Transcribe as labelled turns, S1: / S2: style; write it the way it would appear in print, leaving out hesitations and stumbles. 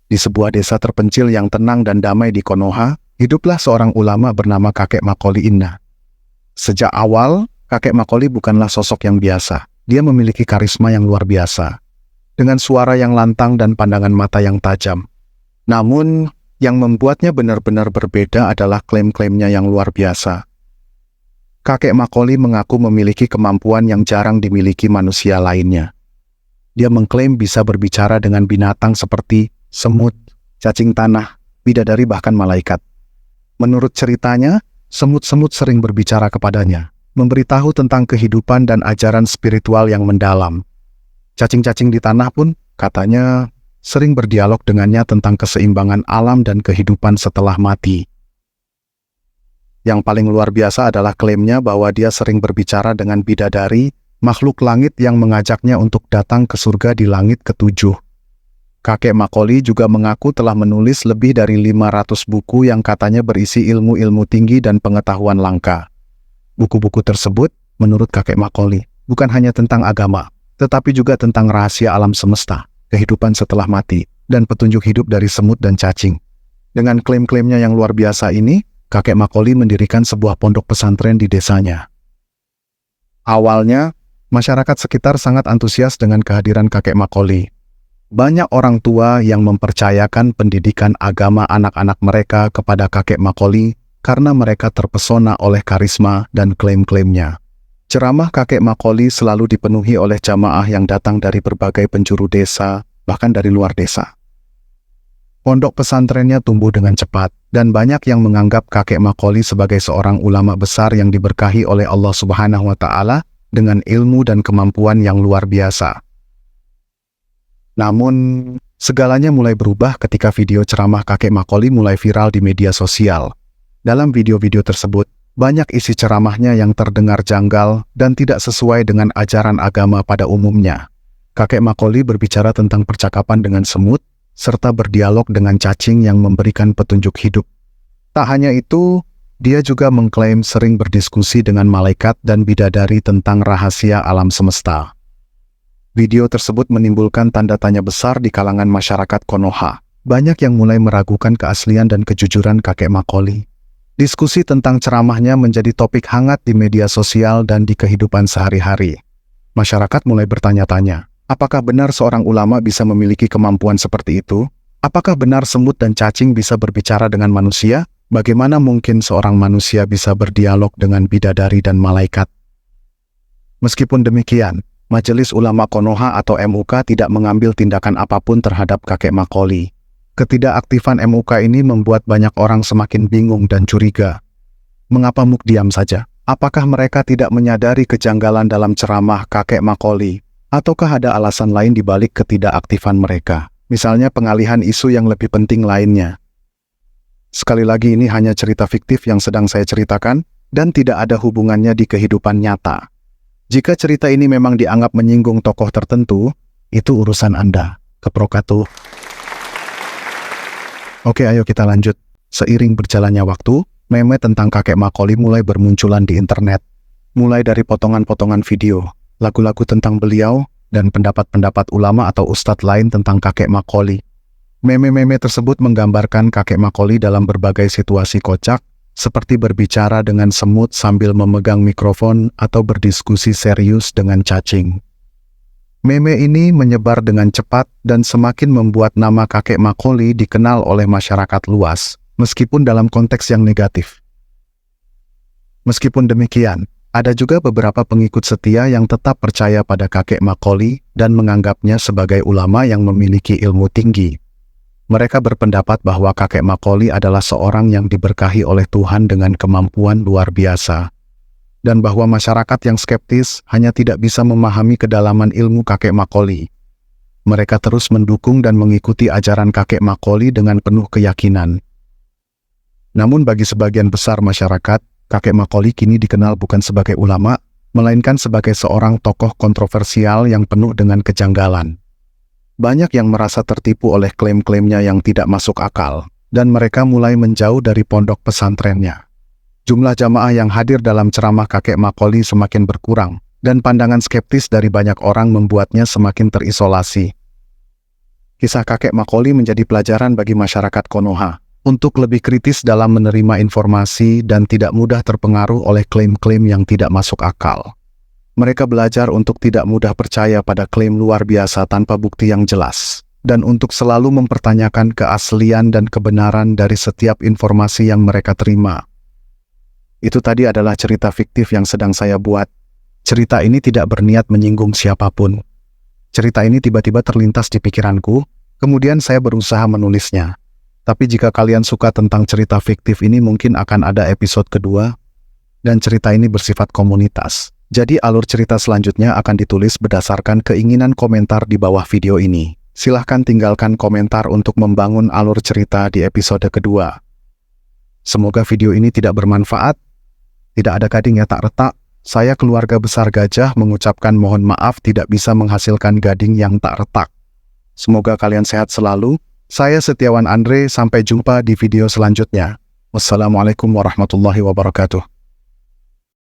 S1: Di sebuah desa terpencil yang tenang dan damai di Konoha, hiduplah seorang ulama bernama Kakek Macaulay Inna. Sejak awal, Kakek Macaulay bukanlah sosok yang biasa. Dia memiliki karisma yang luar biasa, dengan suara yang lantang dan pandangan mata yang tajam. Namun, yang membuatnya benar-benar berbeda adalah klaim-klaimnya yang luar biasa. Kakek Macaulay mengaku memiliki kemampuan yang jarang dimiliki manusia lainnya. Dia mengklaim bisa berbicara dengan binatang seperti semut, cacing tanah, bidadari bahkan malaikat. Menurut ceritanya, semut-semut sering berbicara kepadanya, memberitahu tentang kehidupan dan ajaran spiritual yang mendalam. Cacing-cacing di tanah pun, katanya, sering berdialog dengannya tentang keseimbangan alam dan kehidupan setelah mati. Yang paling luar biasa adalah klaimnya bahwa dia sering berbicara dengan bidadari, makhluk langit yang mengajaknya untuk datang ke surga di langit ketujuh. Kakek Macaulay juga mengaku telah menulis lebih dari 500 buku yang katanya berisi ilmu-ilmu tinggi dan pengetahuan langka. Buku-buku tersebut, menurut Kakek Macaulay, bukan hanya tentang agama, tetapi juga tentang rahasia alam semesta, kehidupan setelah mati, dan petunjuk hidup dari semut dan cacing. Dengan klaim-klaimnya yang luar biasa ini, Kakek Macaulay mendirikan sebuah pondok pesantren di desanya. Awalnya, masyarakat sekitar sangat antusias dengan kehadiran Kakek Macaulay. Banyak orang tua yang mempercayakan pendidikan agama anak-anak mereka kepada Kakek Macaulay karena mereka terpesona oleh karisma dan klaim-klaimnya. Ceramah Kakek Macaulay selalu dipenuhi oleh jamaah yang datang dari berbagai penjuru desa, bahkan dari luar desa. Pondok pesantrennya tumbuh dengan cepat, dan banyak yang menganggap Kakek Macaulay sebagai seorang ulama besar yang diberkahi oleh Allah Subhanahu wa Ta'ala dengan ilmu dan kemampuan yang luar biasa. Namun, segalanya mulai berubah ketika video ceramah Kakek Macaulay mulai viral di media sosial. Dalam video-video tersebut, banyak isi ceramahnya yang terdengar janggal dan tidak sesuai dengan ajaran agama pada umumnya. Kakek Macaulay berbicara tentang percakapan dengan semut, serta berdialog dengan cacing yang memberikan petunjuk hidup. Tak hanya itu, dia juga mengklaim sering berdiskusi dengan malaikat dan bidadari tentang rahasia alam semesta. Video tersebut menimbulkan tanda tanya besar di kalangan masyarakat Konoha. Banyak yang mulai meragukan keaslian dan kejujuran Kakek Macaulay. Diskusi tentang ceramahnya menjadi topik hangat di media sosial dan di kehidupan sehari-hari. Masyarakat mulai bertanya-tanya, apakah benar seorang ulama bisa memiliki kemampuan seperti itu? Apakah benar semut dan cacing bisa berbicara dengan manusia? Bagaimana mungkin seorang manusia bisa berdialog dengan bidadari dan malaikat? Meskipun demikian, Majelis Ulama Konoha atau MUK tidak mengambil tindakan apapun terhadap Kakek Macaulay. Ketidakaktifan MUK ini membuat banyak orang semakin bingung dan curiga. Mengapa MUK diam saja? Apakah mereka tidak menyadari kejanggalan dalam ceramah Kakek Macaulay? Ataukah ada alasan lain di balik ketidakaktifan mereka? Misalnya pengalihan isu yang lebih penting lainnya. Sekali lagi ini hanya cerita fiktif yang sedang saya ceritakan dan tidak ada hubungannya di kehidupan nyata. Jika cerita ini memang dianggap menyinggung tokoh tertentu, itu urusan Anda. Keprokatuh. Oke, ayo kita lanjut. Seiring berjalannya waktu, meme tentang Kakek Macaulay mulai bermunculan di internet. Mulai dari potongan-potongan video, lagu-lagu tentang beliau, dan pendapat-pendapat ulama atau ustadz lain tentang Kakek Macaulay. Meme-meme tersebut menggambarkan Kakek Macaulay dalam berbagai situasi kocak, seperti berbicara dengan semut sambil memegang mikrofon atau berdiskusi serius dengan cacing. Meme ini menyebar dengan cepat dan semakin membuat nama Kakek Macaulay dikenal oleh masyarakat luas, meskipun dalam konteks yang negatif. Meskipun demikian, ada juga beberapa pengikut setia yang tetap percaya pada Kakek Macaulay dan menganggapnya sebagai ulama yang memiliki ilmu tinggi. Mereka berpendapat bahwa Kakek Macaulay adalah seorang yang diberkahi oleh Tuhan dengan kemampuan luar biasa, dan bahwa masyarakat yang skeptis hanya tidak bisa memahami kedalaman ilmu Kakek Macaulay. Mereka terus mendukung dan mengikuti ajaran Kakek Macaulay dengan penuh keyakinan. Namun bagi sebagian besar masyarakat, Kakek Macaulay kini dikenal bukan sebagai ulama, melainkan sebagai seorang tokoh kontroversial yang penuh dengan kejanggalan. Banyak yang merasa tertipu oleh klaim-klaimnya yang tidak masuk akal, dan mereka mulai menjauh dari pondok pesantrennya. Jumlah jamaah yang hadir dalam ceramah Kakek Macaulay semakin berkurang, dan pandangan skeptis dari banyak orang membuatnya semakin terisolasi. Kisah kakek Macaulay menjadi pelajaran bagi masyarakat Konoha untuk lebih kritis dalam menerima informasi dan tidak mudah terpengaruh oleh klaim-klaim yang tidak masuk akal. Mereka belajar untuk tidak mudah percaya pada klaim luar biasa tanpa bukti yang jelas, dan untuk selalu mempertanyakan keaslian dan kebenaran dari setiap informasi yang mereka terima. Itu tadi adalah cerita fiktif yang sedang saya buat. Cerita ini tidak berniat menyinggung siapapun. Cerita ini tiba-tiba terlintas di pikiranku, kemudian saya berusaha menulisnya. Tapi jika kalian suka tentang cerita fiktif ini, mungkin akan ada episode kedua, dan cerita ini bersifat komunitas. Jadi alur cerita selanjutnya akan ditulis berdasarkan keinginan komentar di bawah video ini. Silahkan tinggalkan komentar untuk membangun alur cerita di episode kedua. Semoga video ini tidak bermanfaat. Tidak ada gading yang tak retak. Saya keluarga besar gajah mengucapkan mohon maaf tidak bisa menghasilkan gading yang tak retak. Semoga kalian sehat selalu. Saya Setiawan Andre, sampai jumpa di video selanjutnya. Wassalamualaikum warahmatullahi wabarakatuh.